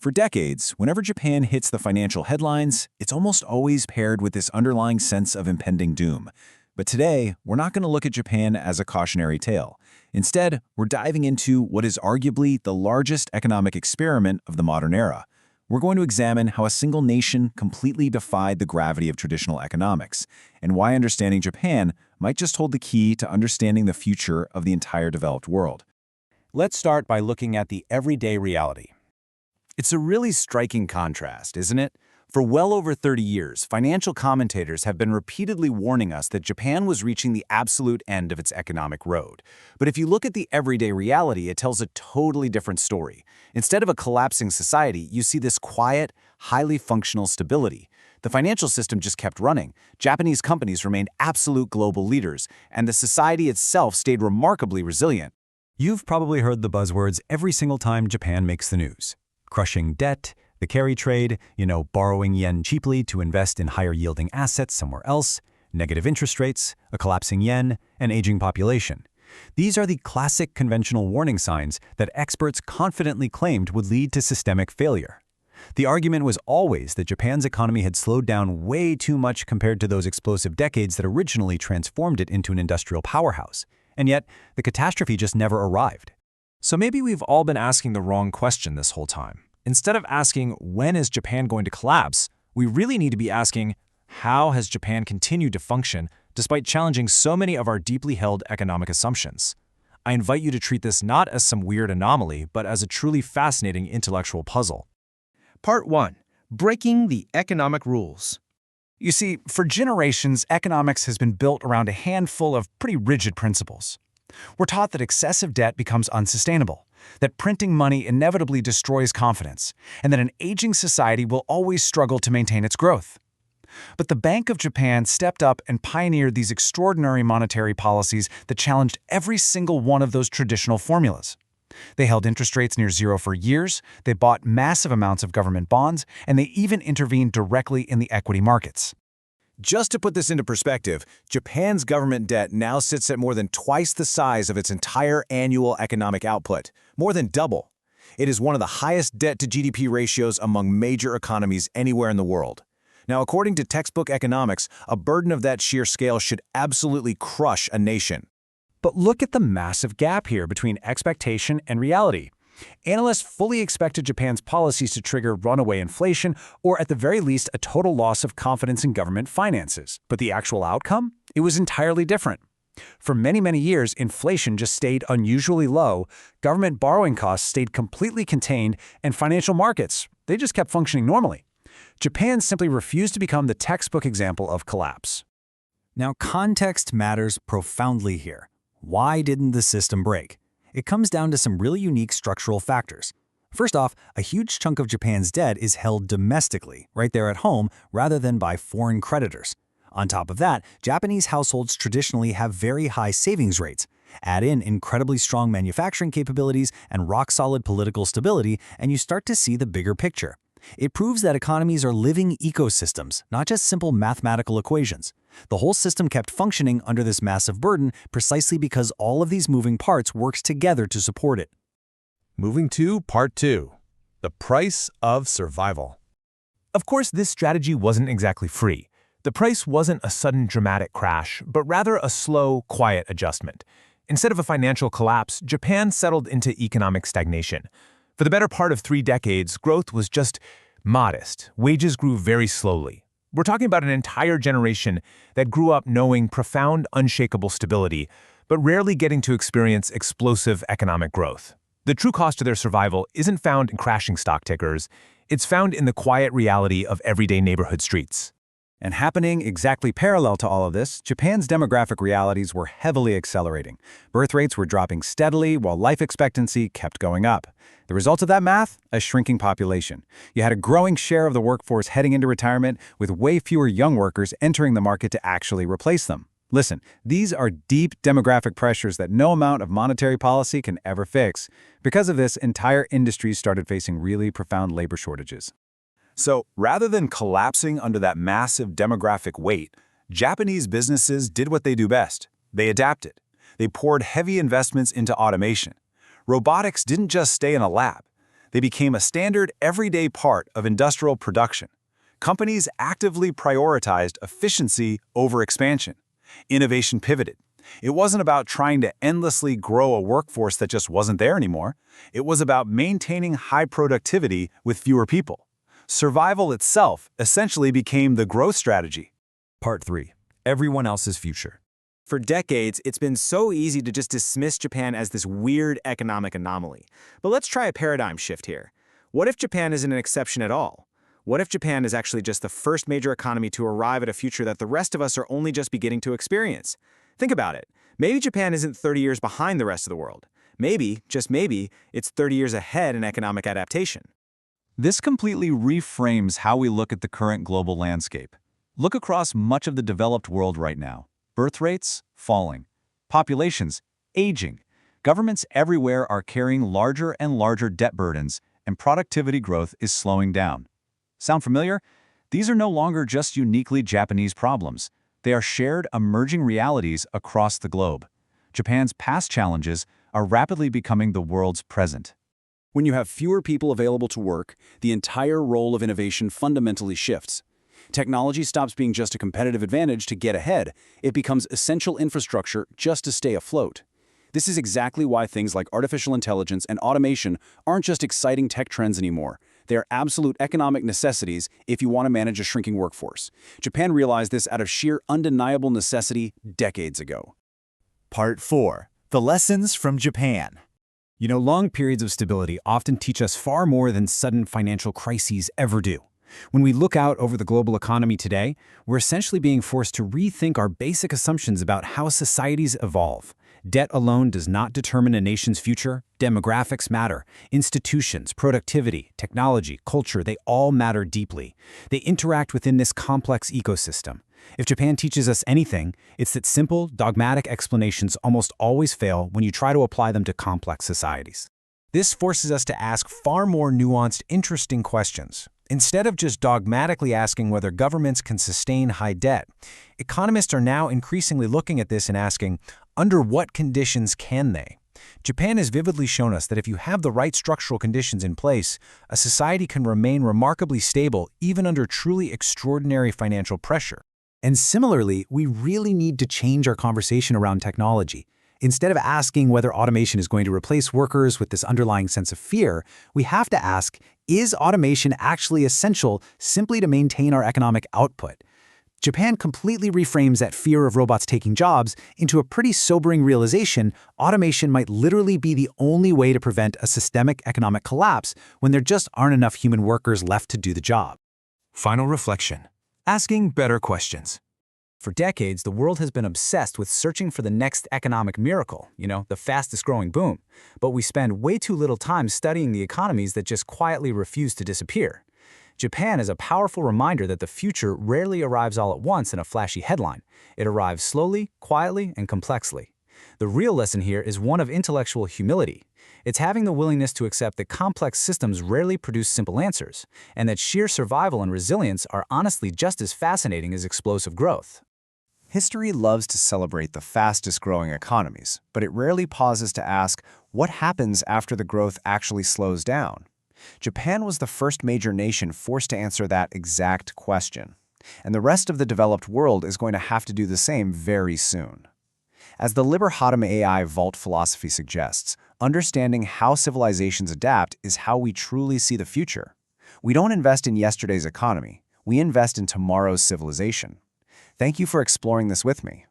For decades, whenever Japan hits the financial headlines, it's almost always paired with this underlying sense of impending doom. But today, we're not going to look at Japan as a cautionary tale. Instead, we're diving into what is arguably the largest economic experiment of the modern era. We're going to examine how a single nation completely defied the gravity of traditional economics, and why understanding Japan might just hold the key to understanding the future of the entire developed world. Let's start by looking at the everyday reality. It's a really striking contrast, isn't it? For well over 30 years, financial commentators have been repeatedly warning us that Japan was reaching the absolute end of its economic road. But if you look at the everyday reality, it tells a totally different story. Instead of a collapsing society, you see this quiet, highly functional stability. The financial system just kept running, Japanese companies remained absolute global leaders, and the society itself stayed remarkably resilient. You've probably heard the buzzwords every single time Japan makes the news. Crushing debt, the carry trade, borrowing yen cheaply to invest in higher-yielding assets somewhere else, negative interest rates, a collapsing yen, an aging population. These are the classic conventional warning signs that experts confidently claimed would lead to systemic failure. The argument was always that Japan's economy had slowed down way too much compared to those explosive decades that originally transformed it into an industrial powerhouse. And yet, the catastrophe just never arrived. So maybe we've all been asking the wrong question this whole time. Instead of asking, when is Japan going to collapse, we really need to be asking, how has Japan continued to function despite challenging so many of our deeply held economic assumptions? I invite you to treat this not as some weird anomaly, but as a truly fascinating intellectual puzzle. Part 1. Breaking the Economic Rules. You see, for generations, economics has been built around a handful of pretty rigid principles. We're taught that excessive debt becomes unsustainable, that printing money inevitably destroys confidence, and that an aging society will always struggle to maintain its growth. But the Bank of Japan stepped up and pioneered these extraordinary monetary policies that challenged every single one of those traditional formulas. They held interest rates near zero for years, they bought massive amounts of government bonds, and they even intervened directly in the equity markets. Just to put this into perspective, Japan's government debt now sits at more than twice the size of its entire annual economic output, more than double. It is one of the highest debt-to-GDP ratios among major economies anywhere in the world. Now, according to textbook economics, a burden of that sheer scale should absolutely crush a nation. But look at the massive gap here between expectation and reality. Analysts fully expected Japan's policies to trigger runaway inflation, or at the very least a total loss of confidence in government finances. But the actual outcome? It was entirely different. For many, many years, inflation just stayed unusually low, government borrowing costs stayed completely contained, and financial markets, they just kept functioning normally. Japan simply refused to become the textbook example of collapse. Now, context matters profoundly here. Why didn't the system break? It comes down to some really unique structural factors. First off, a huge chunk of Japan's debt is held domestically, right there at home, rather than by foreign creditors. On top of that, Japanese households traditionally have very high savings rates. Add in incredibly strong manufacturing capabilities and rock-solid political stability, and you start to see the bigger picture. It proves that economies are living ecosystems, not just simple mathematical equations. The whole system kept functioning under this massive burden precisely because all of these moving parts worked together to support it. Moving to Part 2. The price of survival. Of course, this strategy wasn't exactly free. The price wasn't a sudden dramatic crash, but rather a slow, quiet adjustment. Instead of a financial collapse, Japan settled into economic stagnation. For the better part of 3 decades, growth was just modest. Wages grew very slowly. We're talking about an entire generation that grew up knowing profound, unshakable stability, but rarely getting to experience explosive economic growth. The true cost of their survival isn't found in crashing stock tickers. It's found in the quiet reality of everyday neighborhood streets. And happening exactly parallel to all of this, Japan's demographic realities were heavily accelerating. Birth rates were dropping steadily while life expectancy kept going up. The result of that math? A shrinking population. You had a growing share of the workforce heading into retirement, with way fewer young workers entering the market to actually replace them. Listen, these are deep demographic pressures that no amount of monetary policy can ever fix. Because of this, entire industries started facing really profound labor shortages. So, rather than collapsing under that massive demographic weight, Japanese businesses did what they do best. They adapted. They poured heavy investments into automation. Robotics didn't just stay in a lab. They became a standard, everyday part of industrial production. Companies actively prioritized efficiency over expansion. Innovation pivoted. It wasn't about trying to endlessly grow a workforce that just wasn't there anymore. It was about maintaining high productivity with fewer people. Survival itself essentially became the growth strategy. Part 3. Everyone else's future. For decades, it's been so easy to just dismiss Japan as this weird economic anomaly. But let's try a paradigm shift here. What if Japan isn't an exception at all? What if Japan is actually just the first major economy to arrive at a future that the rest of us are only just beginning to experience? Think about it. Maybe Japan isn't 30 years behind the rest of the world. Maybe, just maybe, it's 30 years ahead in economic adaptation. This completely reframes how we look at the current global landscape. Look across much of the developed world right now. Birth rates falling. Populations aging. Governments everywhere are carrying larger and larger debt burdens, and productivity growth is slowing down. Sound familiar? These are no longer just uniquely Japanese problems. They are shared emerging realities across the globe. Japan's past challenges are rapidly becoming the world's present. When you have fewer people available to work, the entire role of innovation fundamentally shifts. Technology stops being just a competitive advantage to get ahead. It becomes essential infrastructure just to stay afloat. This is exactly why things like artificial intelligence and automation aren't just exciting tech trends anymore. They are absolute economic necessities if you want to manage a shrinking workforce. Japan realized this out of sheer undeniable necessity decades ago. Part 4. The lessons from Japan. You know, long periods of stability often teach us far more than sudden financial crises ever do. When we look out over the global economy today, we're essentially being forced to rethink our basic assumptions about how societies evolve. Debt alone does not determine a nation's future. Demographics matter. Institutions, productivity, technology, culture, they all matter deeply. They interact within this complex ecosystem. If Japan teaches us anything, it's that simple, dogmatic explanations almost always fail when you try to apply them to complex societies. This forces us to ask far more nuanced, interesting questions. Instead of just dogmatically asking whether governments can sustain high debt, economists are now increasingly looking at this and asking, under what conditions can they? Japan has vividly shown us that if you have the right structural conditions in place, a society can remain remarkably stable even under truly extraordinary financial pressure. And similarly, we really need to change our conversation around technology. Instead of asking whether automation is going to replace workers with this underlying sense of fear, we have to ask, is automation actually essential simply to maintain our economic output? Japan completely reframes that fear of robots taking jobs into a pretty sobering realization: automation might literally be the only way to prevent a systemic economic collapse when there just aren't enough human workers left to do the job. Final reflection. Asking better questions. For decades, the world has been obsessed with searching for the next economic miracle, the fastest growing boom. But we spend way too little time studying the economies that just quietly refuse to disappear. Japan is a powerful reminder that the future rarely arrives all at once in a flashy headline. It arrives slowly, quietly, and complexly. The real lesson here is one of intellectual humility. It's having the willingness to accept that complex systems rarely produce simple answers, and that sheer survival and resilience are honestly just as fascinating as explosive growth. History loves to celebrate the fastest-growing economies, but it rarely pauses to ask what happens after the growth actually slows down. Japan was the first major nation forced to answer that exact question, and the rest of the developed world is going to have to do the same very soon. As the Liber Hatem AI Vault philosophy suggests, understanding how civilizations adapt is how we truly see the future. We don't invest in yesterday's economy, we invest in tomorrow's civilization. Thank you for exploring this with me.